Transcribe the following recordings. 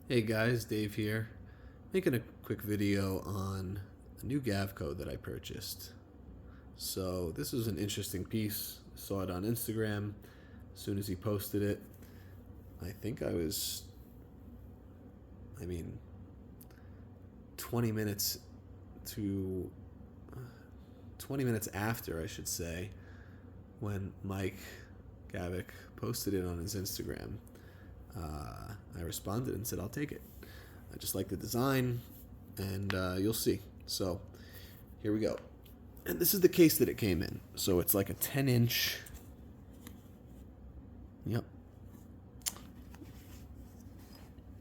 Hey guys, Dave here, making a quick video on a new Gavko that I purchased. So this was an interesting piece. Saw it on Instagram as soon as he posted it. I think I mean, 20 minutes to 20 minutes after, I should say, when Mike Gavik posted it on his Instagram. I responded and said, I'll take it. I just like the design, and you'll see. So here we go. And this is the case that it came in. So it's like a 10-inch. Yep.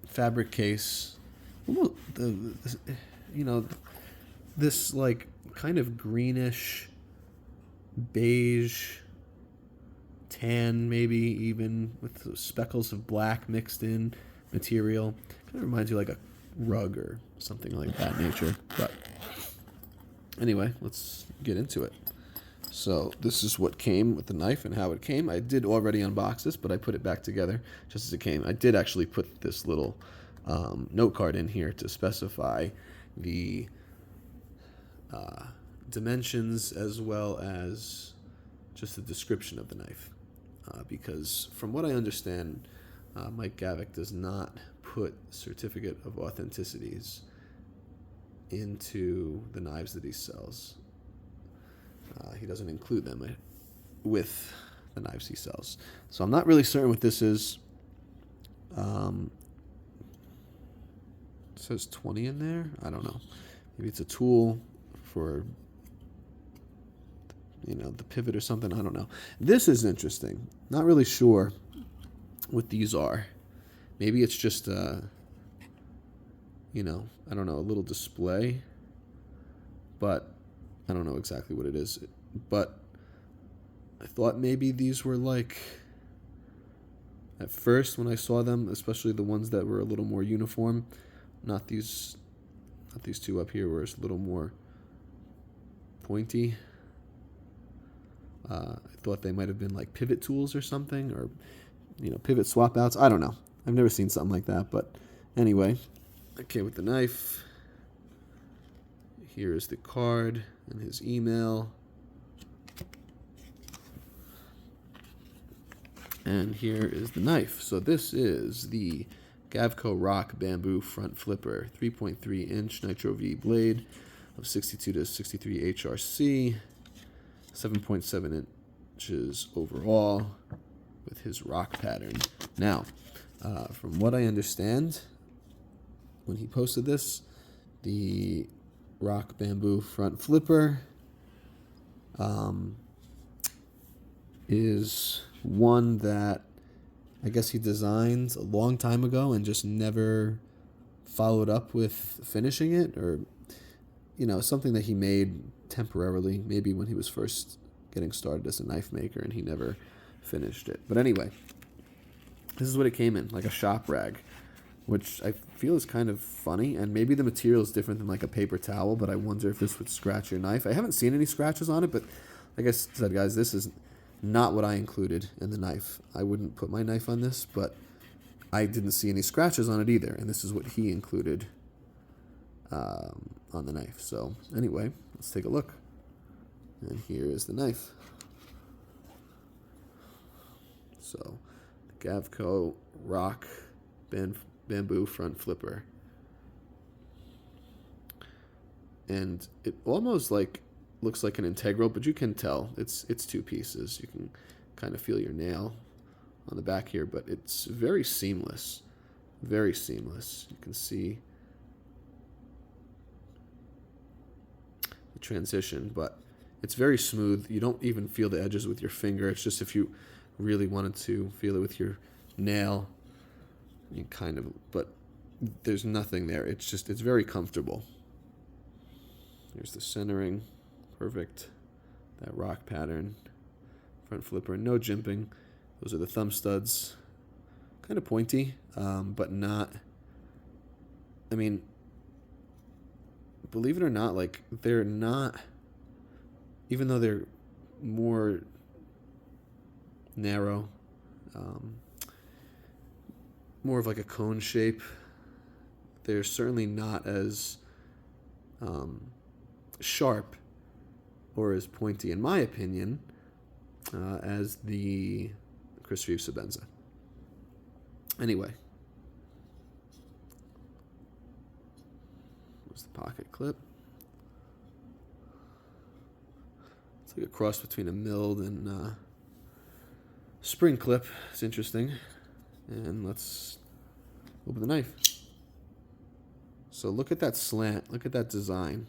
Fabric case. Almost you know, this like kind of greenish, beige, tan, maybe even with speckles of black mixed in material. Kind of reminds you like a rug or something like that nature. But anyway, let's get into it. So this is what came with the knife and how it came. I did already unbox this, but I put it back together just as it came. I did actually put this little note card in here to specify the dimensions as well as just the description of the knife. Because from what I understand, Mike Gavik does not put certificate of authenticities into the knives that he sells. He doesn't include them with the knives he sells. So I'm not really certain what this is. It says 20 in there. I don't know. Maybe it's a tool for the pivot or something. I don't know. This is interesting. Not really sure what these are. Maybe it's just I don't know, a little display, but I don't know exactly what it is. But I thought maybe these were like, at first when I saw them, especially the ones that were a little more uniform, not these two up here where it's a little more pointy. I thought they might have been like pivot tools or something, or pivot swap outs. I don't know. I've never seen something like that, but anyway, okay, with the knife. Here is the card and his email. And here is the knife. So this is the Gavko Rock Bamboo Front Flipper, 3.3 inch Nitro V blade of 62 to 63 HRC, 7.7 inches overall with his rock pattern. Now, from what I understand, when he posted this, the Rock Bamboo Front Flipper is one that I guess he designed a long time ago and just never followed up with finishing it, or something that he made temporarily, maybe when he was first getting started as a knife maker, and he never finished it. But anyway, this is what it came in, like a shop rag, which I feel is kind of funny, and maybe the material is different than like a paper towel, but I wonder if this would scratch your knife. I haven't seen any scratches on it, but like I said, guys, this is not what I included in the knife. I wouldn't put my knife on this, but I didn't see any scratches on it either, and this is what he included on the knife. So anyway, let's take a look. And here is the knife. So, the Gavko Rock Bamboo Front Flipper. And it almost like looks like an integral, but you can tell it's two pieces. You can kind of feel your nail on the back here, but it's very seamless. Very seamless. You can see the transition, but it's very smooth. You don't even feel the edges with your finger. It's just if you really wanted to feel it with your nail, you kind of, but there's nothing there. It's very comfortable. Here's the centering. Perfect. That rock pattern. Front flipper. No jimping. Those are the thumb studs. Kind of pointy, but not, I mean, believe it or not, like, they're not, even though they're more narrow, more of like a cone shape, they're certainly not as sharp or as pointy, in my opinion, as the Chris Reeve Sebenza. Anyway, where's the pocket clip? It's like a cross between a milled and spring clip. It's interesting. And let's open the knife. So look at that slant. Look at that design.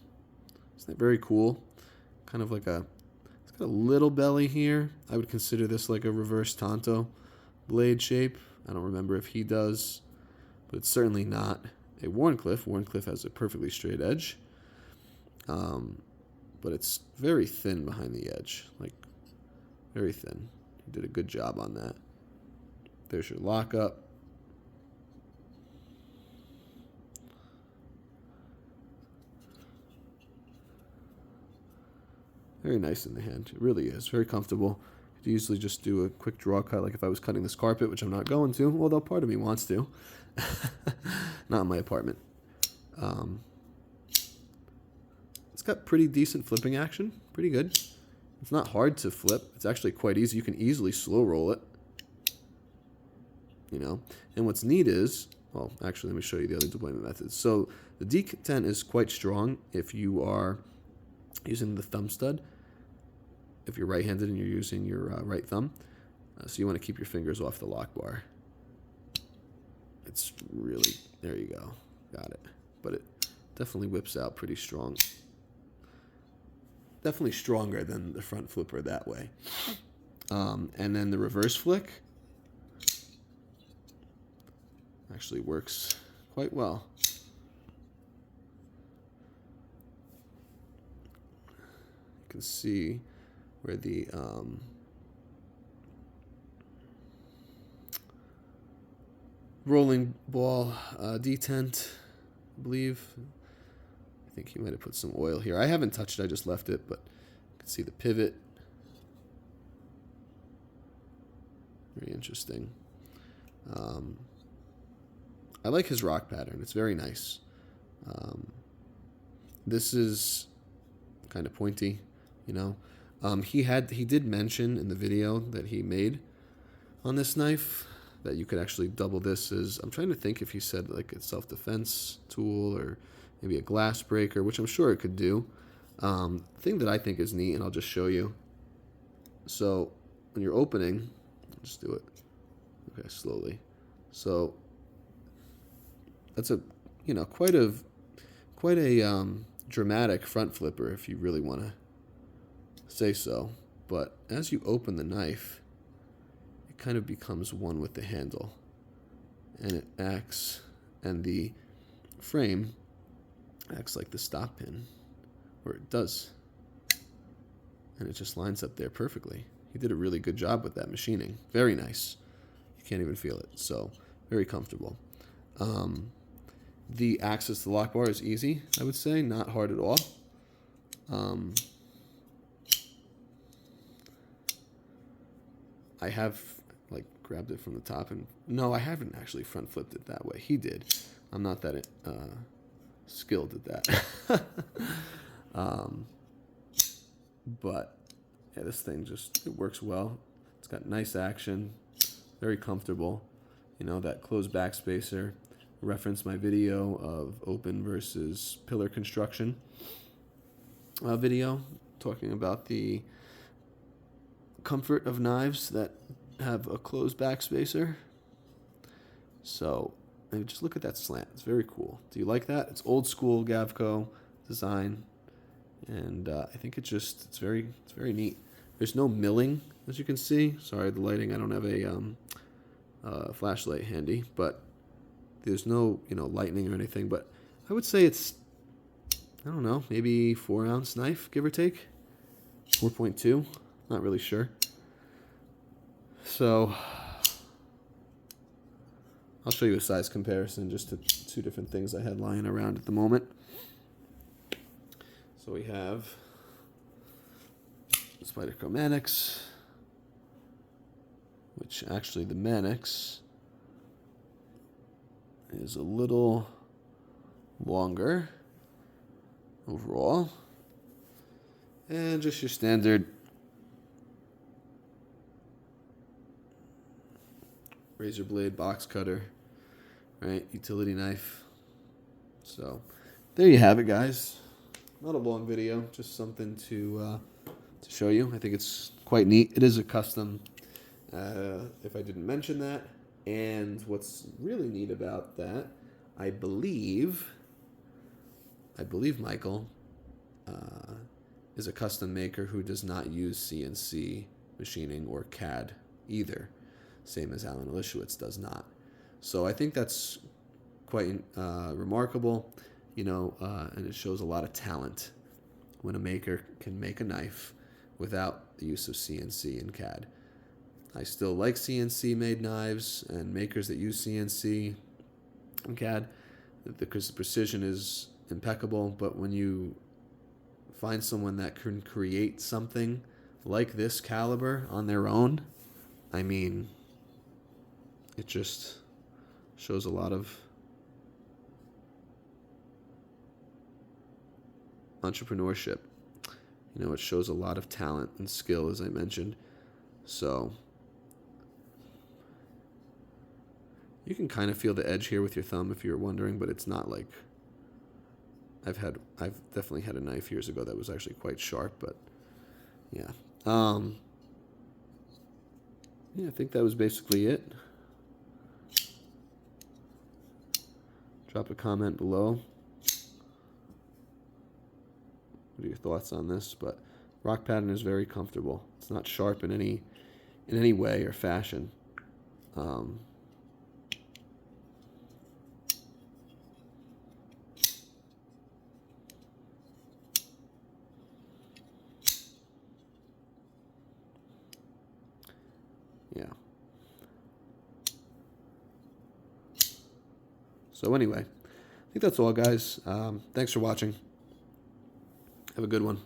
Isn't that very cool? Kind of like it's got a little belly here. I would consider this like a reverse Tonto blade shape. I don't remember if he does, but it's certainly not a Wharncliffe. Wharncliffe has a perfectly straight edge. But it's very thin behind the edge, like very thin. He did a good job on that. There's your lockup. Very nice in the hand. It really is. Very comfortable. I could easily just do a quick draw cut like if I was cutting this carpet, which I'm not going to, although part of me wants to. Not in my apartment. It's got pretty decent flipping action. Pretty good. It's not hard to flip. It's actually quite easy. You can easily slow roll it. You know, and what's neat is, well, actually, let me show you the other deployment methods. So the detent is quite strong if you are using the thumb stud. If you're right-handed and you're using your right thumb, so you want to keep your fingers off the lock bar. It's really, there you go, got it. But it definitely whips out pretty strong. Definitely stronger than the front flipper that way. And then the reverse flick actually works quite well. You can see where the rolling ball detent, I believe. I think he might have put some oil here. I haven't touched it, I just left it, but you can see the pivot. Very interesting. I like his rock pattern. It's very nice. This is kind of pointy, you know. He did mention in the video that he made on this knife that you could actually double this as, I'm trying to think if he said like a self-defense tool or maybe a glass breaker, which I'm sure it could do. Thing that I think is neat, and I'll just show you. So when you're opening, I'll just do it. Okay, slowly. So that's a, you know, quite a dramatic front flipper if you really want to say so. But as you open the knife, it kind of becomes one with the handle, and it acts, and the frame acts like the stop pin, or it does, and it just lines up there perfectly. He did a really good job with that machining. Very nice. You can't even feel it. So very comfortable. The access to the lock bar is easy, I would say, not hard at all. I have like grabbed it from the top, and no, I haven't actually front flipped it that way. He did. I'm not that skilled at that. But yeah, this thing just, it works well. It's got nice action, very comfortable. You know, that closed back spacer. Reference my video of open versus pillar construction video, talking about the comfort of knives that have a closed back spacer. So, and just look at that slant. It's very cool. Do you like that? It's old school Gavko design, and I think it's very neat. There's no milling, as you can see. Sorry, the lighting. I don't have a flashlight handy, but there's no, you know, lightning or anything. But I would say it's, I don't know, maybe 4-ounce knife, give or take. 4.2. Not really sure. So I'll show you a size comparison, just to two different things I had lying around at the moment. So we have the Spyderco Manix, which actually the Manix is a little longer overall. And just your standard razor blade box cutter, right? Utility knife. So there you have it, guys. Not a long video, just something to show you. I think it's quite neat. It is a custom, if I didn't mention that. And what's really neat about that, I believe Michael is a custom maker who does not use CNC machining or CAD either, same as Alan Elishewitz does not. So I think that's quite remarkable, and it shows a lot of talent when a maker can make a knife without the use of CNC and CAD. I still like CNC-made knives and makers that use CNC and CAD because the precision is impeccable, but when you find someone that can create something like this caliber on their own, I mean, it just shows a lot of entrepreneurship. It shows a lot of talent and skill, as I mentioned. So you can kind of feel the edge here with your thumb if you're wondering, but it's not like I've definitely had a knife years ago that was actually quite sharp, but yeah. I think that was basically it. Drop a comment below. What are your thoughts on this? But rock pattern is very comfortable. It's not sharp in any way or fashion. Yeah. So anyway, I think that's all, guys. Thanks for watching. Have a good one.